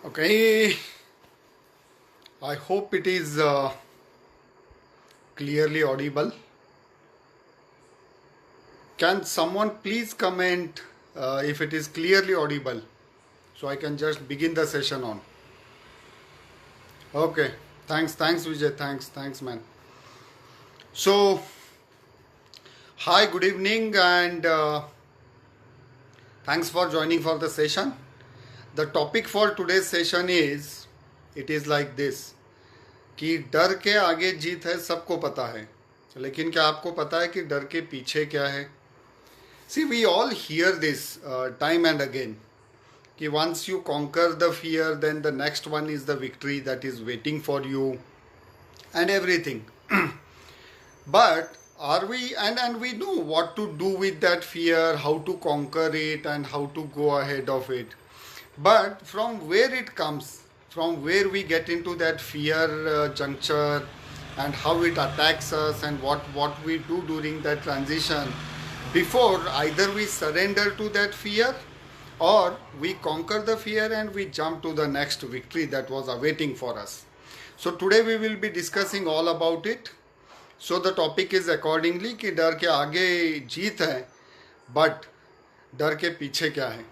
Okay, I hope it is clearly audible. Can someone please comment if it is clearly audible so I can just begin the session on? Okay, thanks Vijay, thanks man. So, hi, good evening, and thanks for joining for the session. The topic for today's session is it is like this कि डर के आगे जीत है सबको पता है, लेकिन क्या आपको पता है कि डर के पीछे क्या है? See, we all hear this time and again. Ki once you conquer the fear, then the next one is the victory that is waiting for you, and everything. But are we, and we know what to do with that fear, how to conquer it, and how to go ahead of it. But from where it comes, from where we get into that fear juncture, and how it attacks us, and what we do during that transition, before either we surrender to that fear or we conquer the fear and we jump to the next victory that was awaiting for us. So today we will be discussing all about it. So the topic is accordingly कि डर के आगे जीत है, but डर के पीछे क्या है?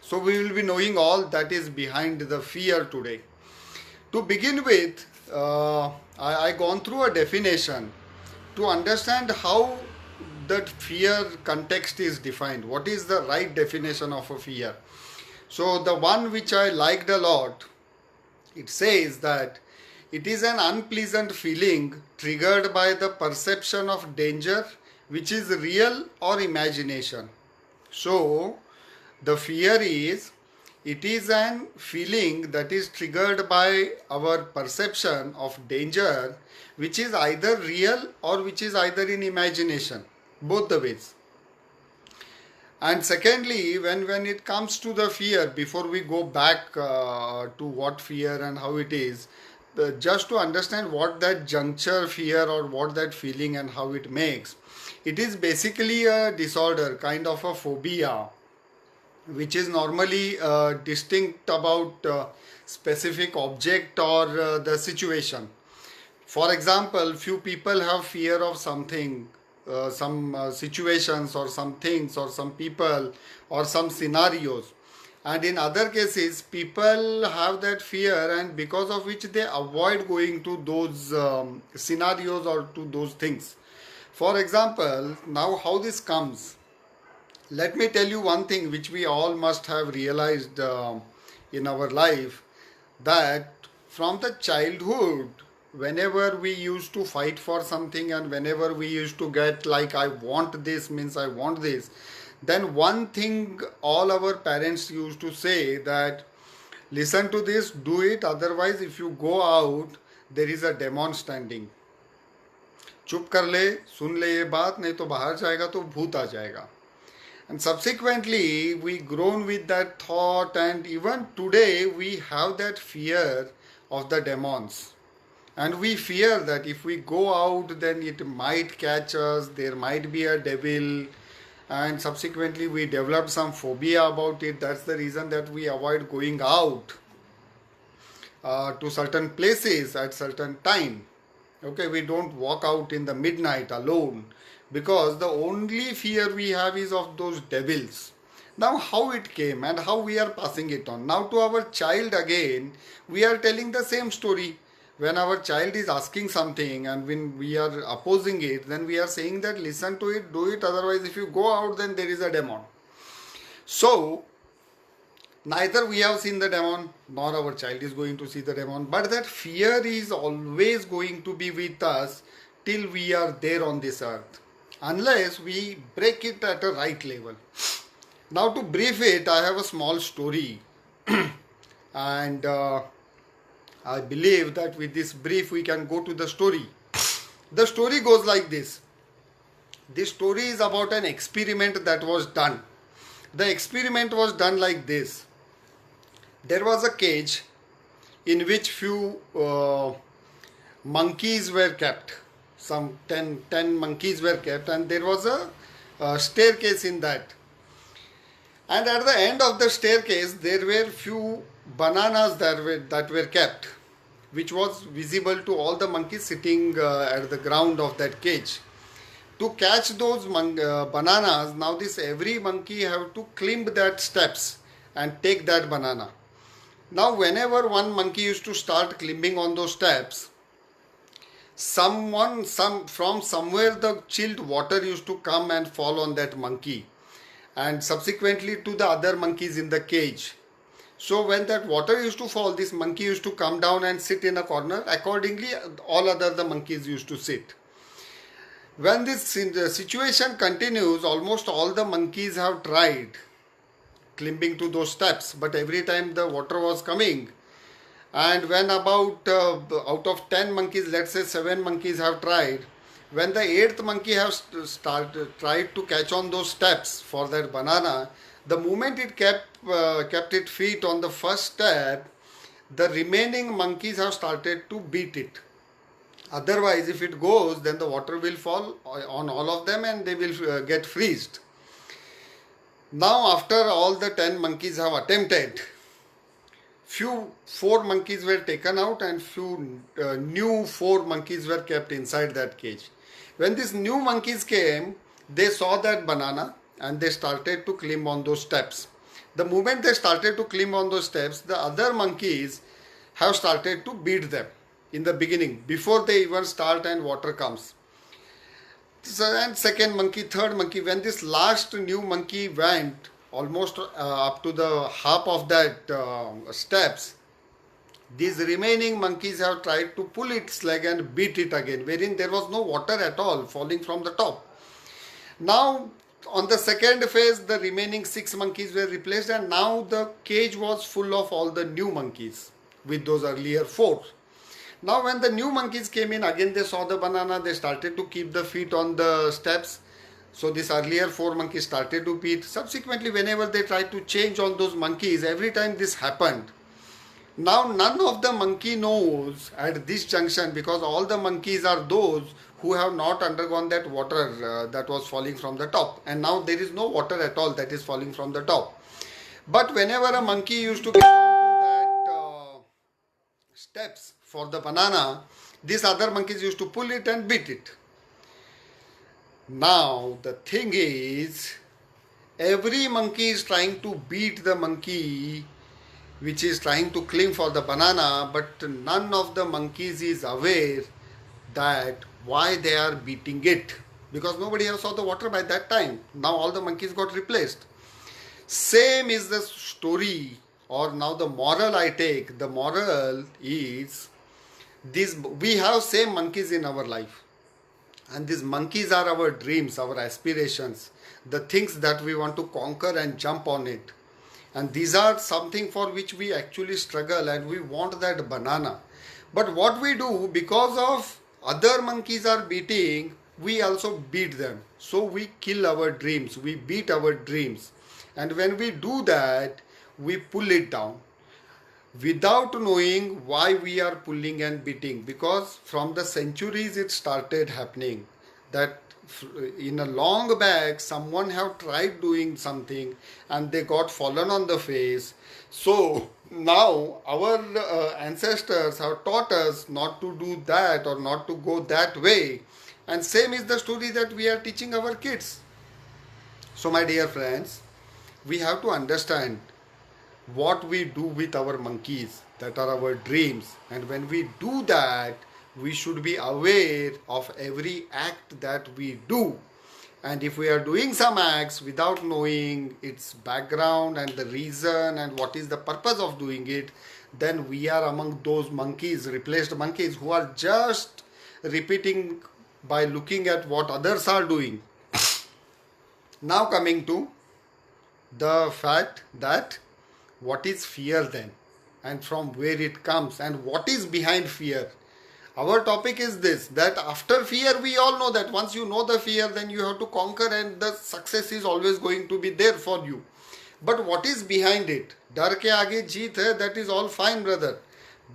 So we will be knowing all that is behind the fear today. To begin with, I gone through a definition to understand how that fear context is defined. What is the right definition of a fear? So the one which I liked a lot, it says that it is an unpleasant feeling triggered by the perception of danger which is real or imagination. So the fear is it is an feeling that is triggered by our perception of danger which is either real or which is either in imagination, both the ways. And secondly, when it comes to the fear, before we go back to what fear and how it is, just to understand what that juncture fear or what that feeling and how it makes, it is basically a disorder, kind of a phobia, which is normally distinct about specific object or the situation. For example, few people have fear of something, some situations or some things or some people or some scenarios. And in other cases, people have that fear and because of which they avoid going to those scenarios or to those things. For example, now how this comes? Let me tell you one thing which we all must have realized in our life, that from the childhood, whenever we used to fight for something and whenever we used to get like I want this means I want this, then one thing all our parents used to say that listen to this, do it, otherwise if you go out there is a demon standing. चुप कर ले, सुन ले ये बात, नहीं तो बाहर जाएगा तो भूत आ जाएगा. And subsequently, we grown with that thought, and even today we have that fear of the demons. And we fear that if we go out, then it might catch us, there might be a devil, and subsequently we develop some phobia about it. That's the reason that we avoid going out to certain places at certain time. Okay, we don't walk out in the midnight alone because the only fear we have is of those devils. Now how it came and how we are passing it on. Now to our child again, we are telling the same story. When our child is asking something and when we are opposing it, then we are saying that listen to it, do it, otherwise if you go out then there is a demon. So neither we have seen the demon nor our child is going to see the demon, but that fear is always going to be with us till we are there on this earth, unless we break it at a right level. Now to brief it, I have a small story and I believe that with this brief we can go to the story. The story goes like this. This story is about an experiment that was done. The experiment was done like this. There was a cage in which few monkeys were kept. Some 10 monkeys were kept, and there was a staircase in that. And at the end of the staircase, there were few bananas that were kept, which was visible to all the monkeys sitting at the ground of that cage. To catch those bananas, now this every monkey have to climb that steps and take that banana. Now whenever one monkey used to start climbing on those steps, from somewhere the chilled water used to come and fall on that monkey, and subsequently to the other monkeys in the cage. So when that water used to fall, this monkey used to come down and sit in a corner. Accordingly, all other the monkeys used to sit. When this situation continues, almost all the monkeys have tried climbing to those steps, but every time the water was coming, and when about out of 10 monkeys, let's say 7 monkeys have tried, when the 8th monkey has tried to catch on those steps for that banana, the moment it kept its feet on the first step, the remaining monkeys have started to beat it. Otherwise, if it goes, then the water will fall on all of them and they will get freezed. Now, after all the 10 monkeys have attempted, 4 monkeys were taken out and few new 4 monkeys were kept inside that cage. When these new monkeys came, they saw that banana and they started to climb on those steps. The moment they started to climb on those steps, the other monkeys have started to beat them in the beginning, before they even start and water comes. So, and second monkey, third monkey, when this last new monkey went almost up to the half of that steps, these remaining monkeys have tried to pull its leg and beat it again, wherein there was no water at all falling from the top. Now, on the second phase, the remaining 6 monkeys were replaced, and now the cage was full of all the new monkeys with those earlier 4. Now when the new monkeys came in, again they saw the banana, they started to keep the feet on the steps. So this earlier 4 monkeys started to beat. Subsequently, whenever they tried to change on those monkeys, every time this happened. Now none of the monkey knows at this junction, because all the monkeys are those who have not undergone that water that was falling from the top, and now there is no water at all that is falling from the top. But whenever a monkey used to get onto that steps for the banana, these other monkeys used to pull it and beat it. Now the thing is, every monkey is trying to beat the monkey which is trying to climb for the banana, but none of the monkeys is aware that why they are beating it, because nobody else saw the water by that time. Now all the monkeys got replaced. Same is the story, or now the moral I take. The moral is this: we have same monkeys in our life, and these monkeys are our dreams, our aspirations, the things that we want to conquer and jump on it. And these are something for which we actually struggle, and we want that banana. But what we do, because of other monkeys are beating, we also beat them. So we kill our dreams, we beat our dreams. And when we do that, we pull it down without knowing why we are pulling and beating, because from the centuries it started happening that in a long back someone have tried doing something and they got fallen on the face. So now our ancestors have taught us not to do that or not to go that way, and same is the story that we are teaching our kids. So my dear friends, we have to understand what we do with our monkeys, that are our dreams, and when we do that, we should be aware of every act that we do. And if we are doing some acts without knowing its background and the reason and what is the purpose of doing it, then we are among those monkeys, replaced monkeys, who are just repeating by looking at what others are doing. Now coming to the fact that what is fear then, and from where it comes, and what is behind fear. Our topic is this, that after fear, we all know that once you know the fear, then you have to conquer, and the success is always going to be there for you. But what is behind it? डर के आगे जीत है, that is all fine brother.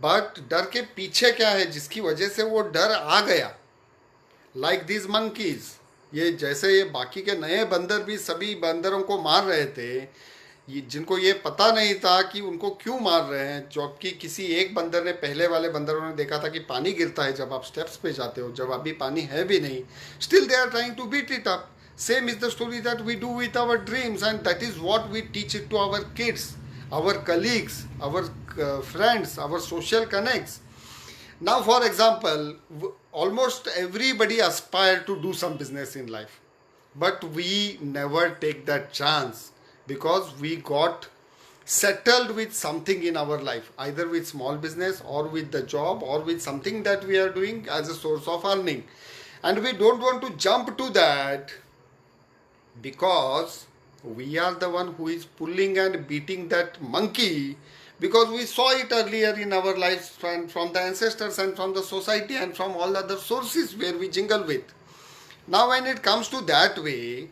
But डर के पीछे क्या है जिसकी वजह से वो डर आ गया? Like these monkeys. ये जैसे ये बाकी के नए बंदर भी सभी बंदरों को मार रहे थे, जिनको ये पता नहीं था कि उनको क्यों मार रहे हैं, जबकि किसी एक बंदर ने, पहले वाले बंदरों ने देखा था कि पानी गिरता है जब आप स्टेप्स पे जाते हो, जब अभी पानी है भी नहीं, still they are trying to beat it up. Same is the story that we do with our dreams, and that is what we teach it to our kids, our colleagues, our friends, our social connects. Now, for example, almost everybody aspire to do some business in life, but we never take that chance because we got settled with something in our life, either with small business or with the job or with something that we are doing as a source of earning, and we don't want to jump to that because we are the one who is pulling and beating that monkey, because we saw it earlier in our lives from the ancestors and from the society and from all other sources where we jingle with. Now when it comes to that way,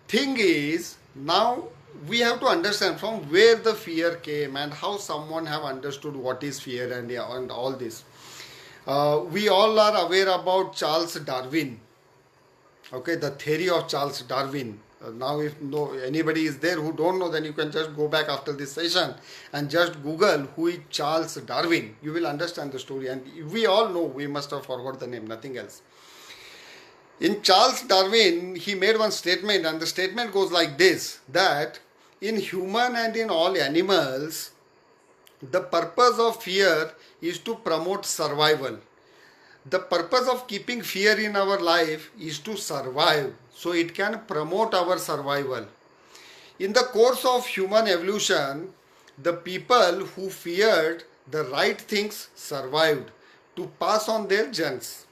thing is, now we have to understand from where the fear came and how someone have understood what is fear and all this. We all are aware about Charles Darwin. Okay, the theory of Charles Darwin. Now if no anybody is there who don't know, then you can just go back after this session and just Google who is Charles Darwin. You will understand the story, and we all know, we must have forgot the name, nothing else. In Charles Darwin, he made one statement, and the statement goes like this, that in human and in all animals, the purpose of fear is to promote survival. The purpose of keeping fear in our life is to survive, so it can promote our survival. In the course of human evolution, the people who feared the right things survived to pass on their genes.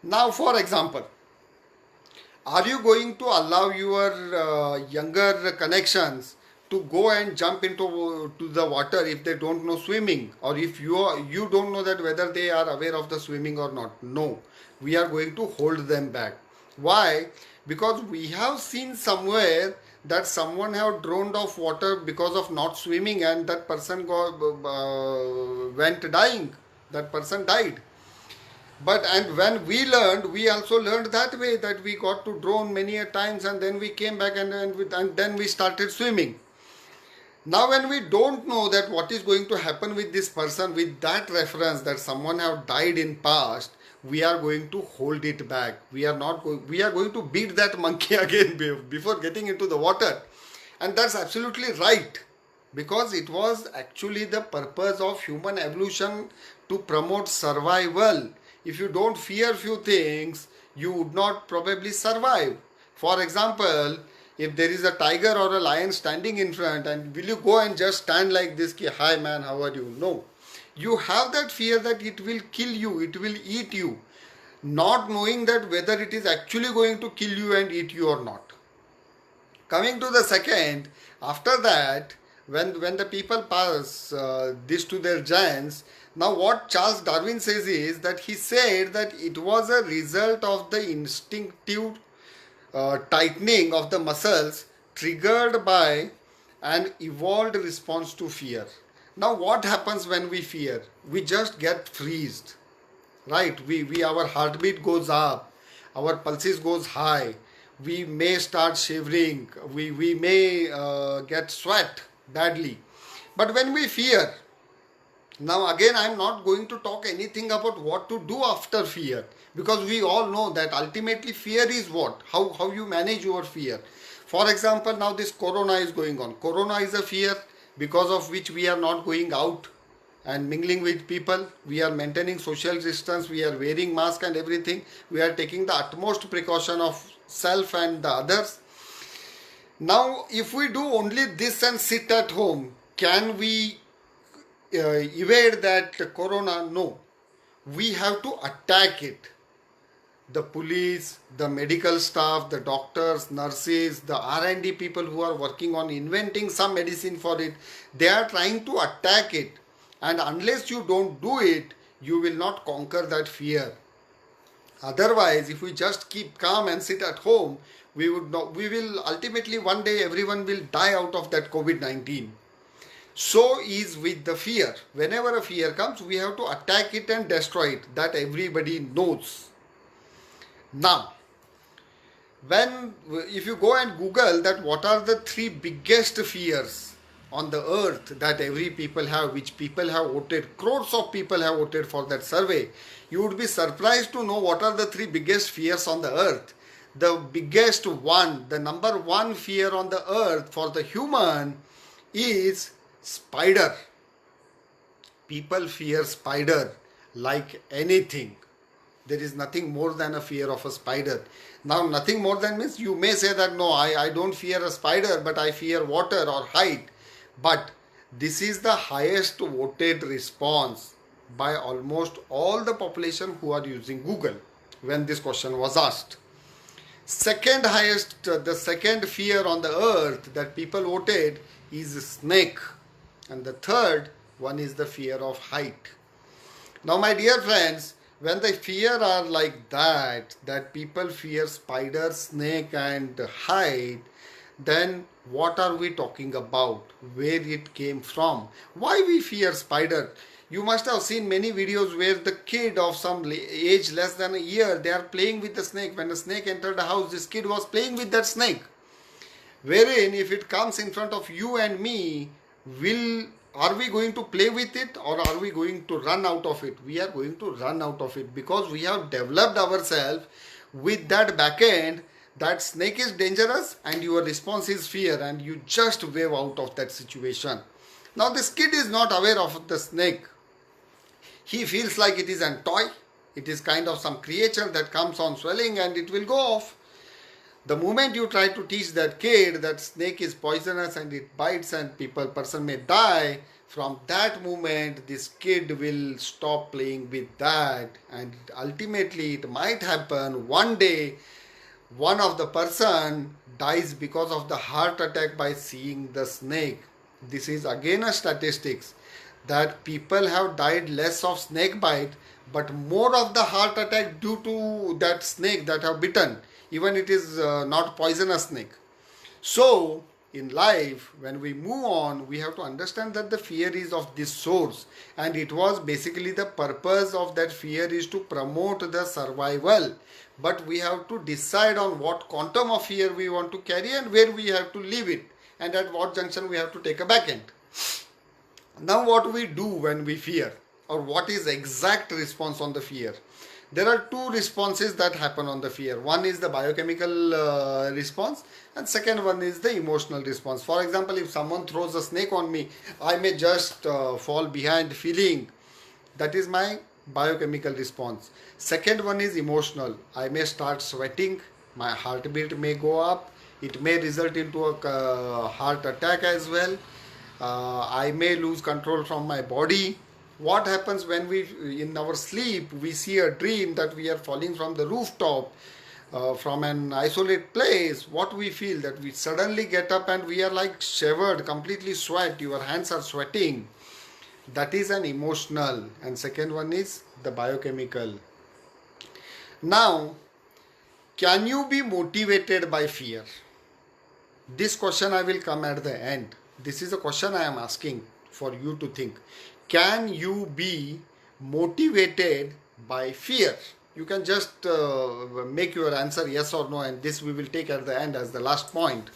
Now, for example, are you going to allow your younger connections to go and jump into to the water if they don't know swimming, or if you don't know that whether they are aware of the swimming or not? No, we are going to hold them back. Why? Because we have seen somewhere that someone have drowned of water because of not swimming, and that person went dying. That person died. But and when we learned, we also learned that way, that we got to drown many a times, and then we came back and then we started swimming. Now when we don't know that what is going to happen with this person, with that reference that someone have died in past, we are going to hold it back. We are going to beat that monkey again before getting into the water. And that's absolutely right, because it was actually the purpose of human evolution to promote survival. If you don't fear few things, you would not probably survive. For example, if there is a tiger or a lion standing in front, and will you go and just stand like this, ki, hi man, how are you? No. You have that fear that it will kill you, it will eat you, not knowing that whether it is actually going to kill you and eat you or not. Coming to the second, after that, when the people pass this to their giants, now what Charles Darwin says is that he said that it was a result of the instinctive tightening of the muscles triggered by an evolved response to fear. Now what happens when we fear? We just get freezed, right? Our heartbeat goes up, our pulses goes high, we may start shivering, we may get sweat badly. But when we fear, now again I am not going to talk anything about what to do after fear, because we all know that ultimately fear is what? How you manage your fear. For example, now this corona is going on. Corona is a fear because of which we are not going out and mingling with people. We are maintaining social distance, we are wearing mask and everything. We are taking the utmost precaution of self and the others. Now if we do only this and sit at home, can we evade that corona? No. We have to attack it. The police, the medical staff, the doctors, nurses, the R&D people who are working on inventing some medicine for it, they are trying to attack it. And unless you don't do it, you will not conquer that fear. Otherwise, if we just keep calm and sit at home, we will ultimately one day everyone will die out of that COVID-19. So is with the fear. Whenever a fear comes, we have to attack it and destroy it. That everybody knows. Now, When, if you go and Google that what are the three biggest fears on the earth that every people have, which people have voted, crores of people have voted for that survey, you would be surprised to know what are the three biggest fears on the earth. The biggest one, the number one fear on the earth for the human is spider. People fear spider like anything. There is nothing more than a fear of a spider. Now, nothing more than means you may say that no, I don't fear a spider, but I fear water or height. But this is the highest voted response by almost all the population who are using Google when this question was asked. Second highest, the second fear on the earth that people voted is snake. And the third one is the fear of height. Now, my dear friends, when the fear are like that people fear spider, snake and height, then what are we talking about? Where it came from? Why we fear spider? You must have seen many videos where the kid of some age less than a year, they are playing with the snake. When the snake entered the house, this kid was playing with that snake. Wherein if it comes in front of you and me, are we going to play with it or are we going to run out of it? We are going to run out of it because we have developed ourselves with that back end that snake is dangerous and your response is fear and you just wave out of that situation. Now this kid is not aware of the snake. He feels like it is a toy. It is kind of some creature that comes on swelling and it will go off. The moment you try to teach that kid that snake is poisonous and it bites and person may die, from that moment this kid will stop playing with that, and ultimately it might happen one day one of the person dies because of the heart attack by seeing the snake. This is again a statistics that people have died less of snake bite but more of the heart attack due to that snake that have bitten, even it is not poisonous snake. So in life when we move on, we have to understand that the fear is of this source, and it was basically the purpose of that fear is to promote the survival. But we have to decide on what quantum of fear we want to carry and where we have to leave it, and at what junction we have to take a back end. Now what we do when we fear, or what is exact response on the fear? There are two responses that happen on the fear. One is the biochemical response and second one is the emotional response. For example, if someone throws a snake on me, I may just fall behind feeling. That is my biochemical response. Second one is emotional. I may start sweating, my heartbeat may go up, it may result into a heart attack as well. I may lose control from my body. What happens when we, in our sleep, we see a dream that we are falling from the rooftop, from an isolated place? What we feel, that we suddenly get up and we are like shivered, completely sweat, your hands are sweating. That is an emotional, and second one is the biochemical. Now, can you be motivated by fear? This question I will come at the end. This is a question I am asking for you to think. Can you be motivated by fear? You can just make your answer yes or no, and this we will take at the end as the last point.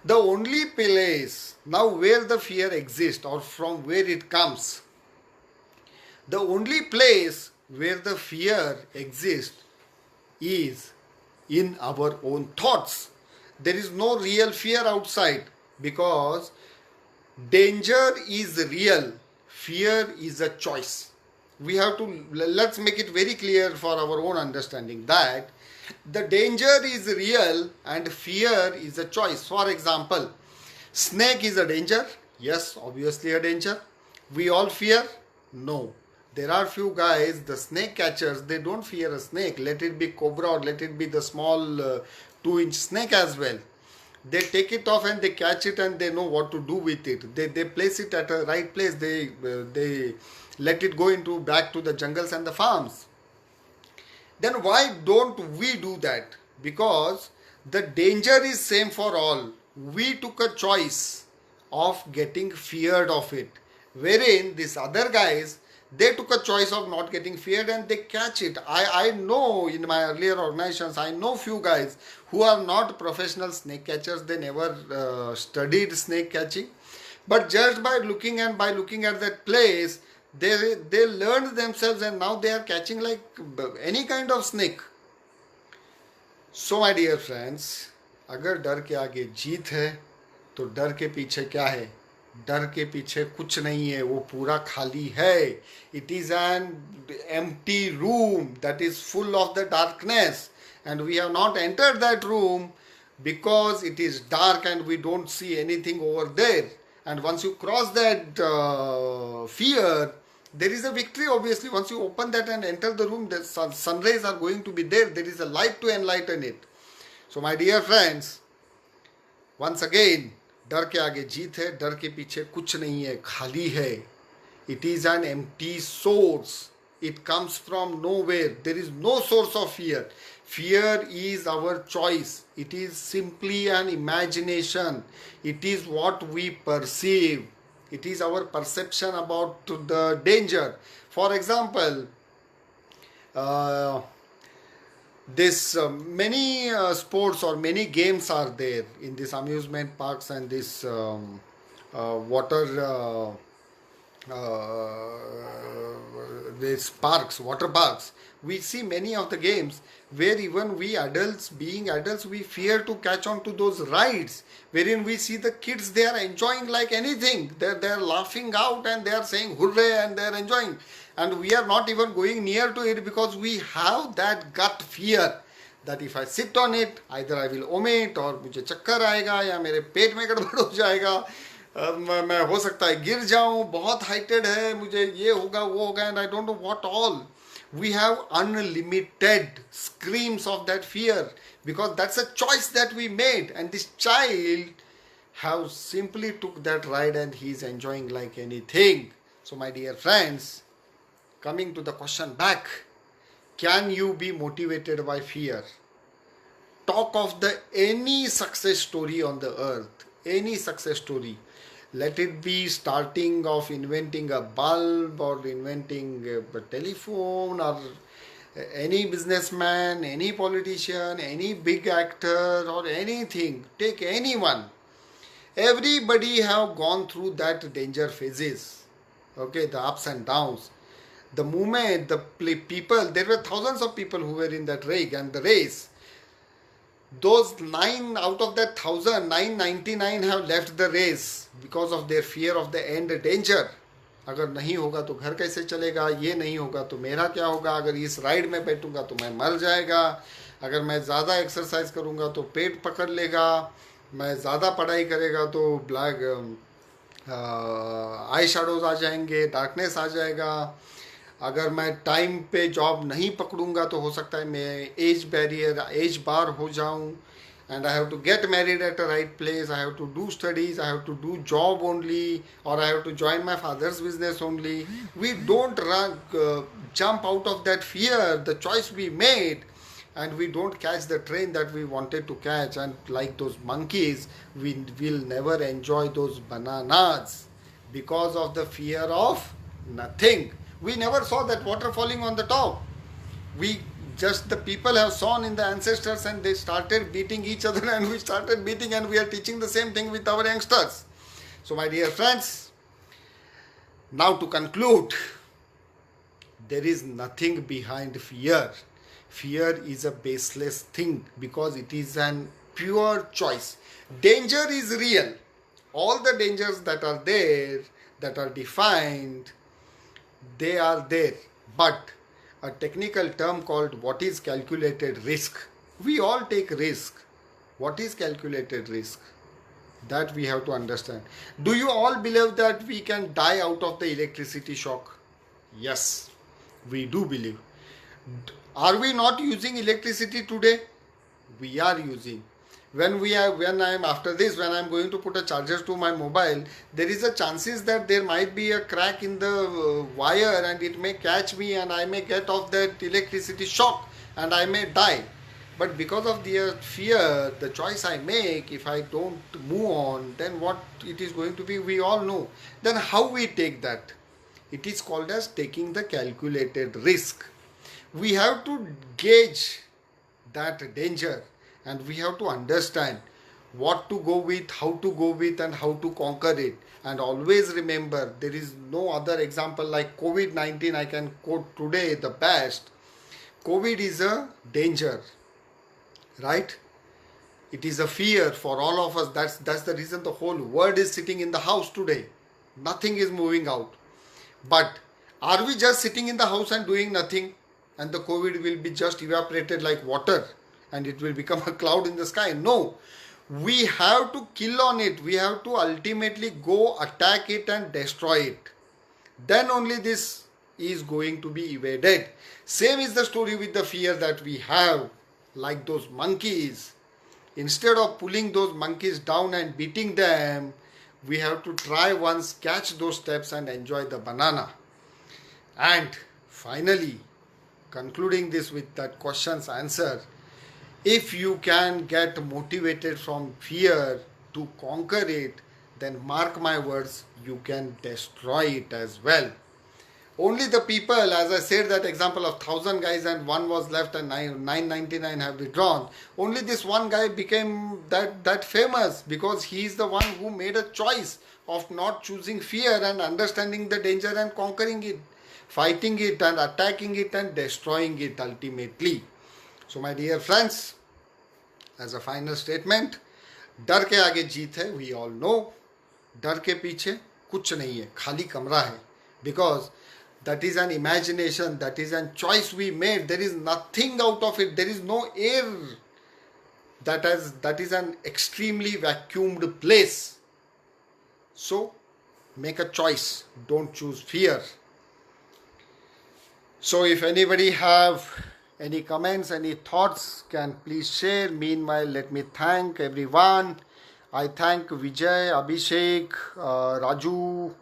The only place now where the fear exists or from where it comes, the only place where the fear exists is in our own thoughts. There is no real fear outside, because danger is real, fear is a choice. We have to, let's make it very clear for our own understanding that the danger is real and fear is a choice. For example, snake is a danger. Yes, obviously a danger. We all fear? No. There are few guys, the snake catchers, they don't fear a snake. Let it be cobra or let it be the small 2-inch snake as well. They take it off and they catch it and they know what to do with it. They place it at a right place. They let it go into back to the jungles and the farms. Then why don't we do that? Because the danger is same for all. We took a choice of getting feared of it. Wherein these other guys, They took a choice of not getting feared and they catch it. I know in my earlier organizations, I know few guys who are not professional snake catchers. They never studied snake catching. But just by looking at that place, they learned themselves and now they are catching like any kind of snake. So my dear friends, अगर डर के आगे जीत है तो डर के पीछे क्या है? डर के पीछे कुछ नहीं है, वो पूरा खाली है. It is an empty room that is full of the darkness and we have not entered that room because it is dark and we don't see anything over there. And once you cross that fear, there is a victory. Obviously, once you open that and enter the room, the sun rays are going to be there. There is a light to enlighten it. So my dear friends, once again, डर के आगे जीत है, डर के पीछे कुछ नहीं है, खाली है. It is an empty source. It comes from nowhere. There is no source of fear. Fear is our choice. It is simply an imagination. It is what we perceive. It is our perception about the danger. For example, many sports or many games are there in these amusement parks and this water these parks, water parks. We see many of the games where even we adults, being adults, we fear to catch on to those rides, wherein we see the kids, they are enjoying like anything. They're laughing out and they are saying hooray and they are enjoying. And we are not even going near to it because we have that gut fear that if I sit on it, either I will vomit or मुझे चक्कर आएगा या मेरे पेट में गड़बड़ हो जाएगा, मैं हो सकता है गिर जाऊं, बहुत हाइटेड है, मुझे ये होगा वो होगा, and I don't know what all. We have unlimited screams of that fear because that's a choice that we made, and this child have simply took that ride and he is enjoying like anything. So my dear friends, coming to the question back, can you be motivated by fear? Talk of the any success story on the earth, any success story. Let it be starting of inventing a bulb or inventing a telephone or any businessman, any politician, any big actor or anything. Take anyone. Everybody have gone through that danger phases. Okay, the ups and downs. The moment the people, there were thousands of people who were in that race and the race. Those 9 out of that 1,000, 999 have left the race because of their fear of the end danger. अगर नहीं होगा तो घर कैसे चलेगा, ये नहीं होगा तो मेरा क्या होगा, अगर इस राइड में बैठूंगा तो मैं मर जाएगा, अगर मैं ज़्यादा एक्सरसाइज करूंगा तो पेट पकड़ लेगा, मैं ज़्यादा पढ़ाई करेगा तो ब्लैक आई शैडोज आ जाएंगे, डार्कनेस आ जाएगा, अगर मैं टाइम पे जॉब नहीं पकड़ूंगा तो हो सकता है मैं एज बैरियर, एज बार हो जाऊं, and I have to get married at a right place, I have to do studies, I have to do job only, or I have to join my father's business only. We don't jump out of that fear, the choice we made, and we don't catch the train that we wanted to catch, and like those monkeys, we will never enjoy those bananas because of the fear of nothing. We never saw that water falling on the top. We just, the people have sown in the ancestors and they started beating each other and we started beating, and we are teaching the same thing with our youngsters. So my dear friends, now to conclude, there is nothing behind fear. Fear is a baseless thing because it is an pure choice. Danger is real. All the dangers that are there, that are defined, they are there. But a technical term called what is calculated risk. We all take risk. What is calculated risk? That we have to understand. Do you all believe that we can die out of the electricity shock? Yes, we do believe. Are we not using electricity today? We are using. When I'm after this, when I'm going to put a charger to my mobile, there is a chances that there might be a crack in the wire and it may catch me and I may get off that electricity shock and I may die. But because of the fear, the choice I make, if I don't move on, then what it is going to be, we all know. Then how we take that? It is called as taking the calculated risk. We have to gauge that danger, and we have to understand what to go with, how to go with, and how to conquer it. And always remember, there is no other example like COVID-19 I can quote today the best. COVID is a danger, right? It is a fear for all of us. That's the reason the whole world is sitting in the house today. Nothing is moving out. But are we just sitting in the house and doing nothing, and the COVID will be just evaporated like water and it will become a cloud in the sky? No. We have to kill on it. We have to ultimately go attack it and destroy it. Then only this is going to be evaded. Same is the story with the fear that we have, like those monkeys. Instead of pulling those monkeys down and beating them, we have to try once, catch those steps and enjoy the banana. And finally, concluding this with that question's answer, if you can get motivated from fear to conquer it, then mark my words, you can destroy it as well. Only the people, as I said that example of 1,000 guys and one was left and 999 have withdrawn. Only this one guy became that famous because he is the one who made a choice of not choosing fear and understanding the danger and conquering it, fighting it and attacking it and destroying it ultimately. So my dear friends, as a final statement, डर के आगे जीत है, we all know. डर के पीछे कुछ नहीं है, खाली कमरा है. Because that is an imagination, that is a choice we made. There is nothing out of it. There is no air. That is an extremely vacuumed place. So make a choice. Don't choose fear. So if anybody have any comments, any thoughts, can please share. Meanwhile, let me thank everyone. I thank Vijay, Abhishek, Raju,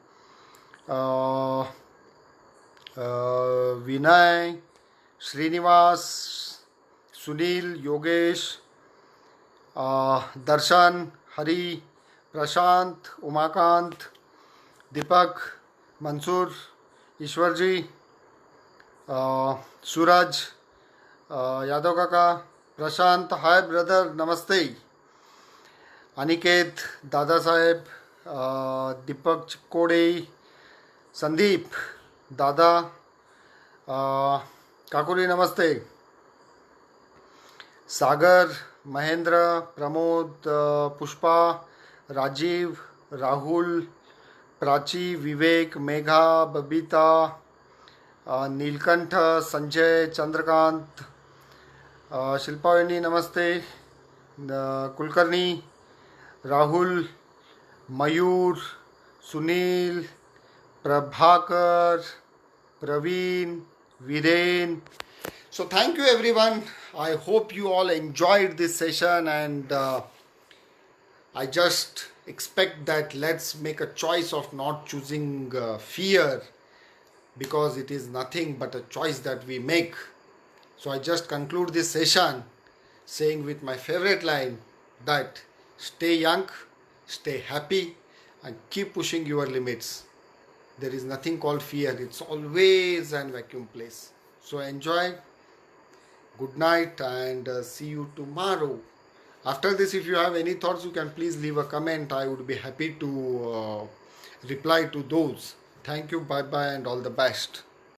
Vinay, Srinivas, Sunil, Yogesh, Darshan, Hari, Prashant, Umakant, Deepak, Mansur, Ishwarji, Suraj, Yadav Kaka, Prashant, hi brother, namaste. Aniket, Dada Saheb, Deepak Chikode, Sandeep, Dada, Kakuri namaste. Sagar, Mahendra, Pramod, Pushpa, Rajiv, Rahul, Prachi, Vivek, Megha, Babita, Neelkantha, Sanjay, Chandrakant, Shilpavani namaste, Kulkarni, Rahul, Mayur, Sunil, Prabhakar, Praveen, Viren. So thank you everyone. I hope you all enjoyed this session, and I just expect that let's make a choice of not choosing fear, because it is nothing but a choice that we make. So I just conclude this session saying with my favorite line that stay young, stay happy, and keep pushing your limits. There is nothing called fear. It's always a vacuum place. So enjoy. Good night, and see you tomorrow. After this, if you have any thoughts, you can please leave a comment. I would be happy to reply to those. Thank you. Bye bye, and all the best.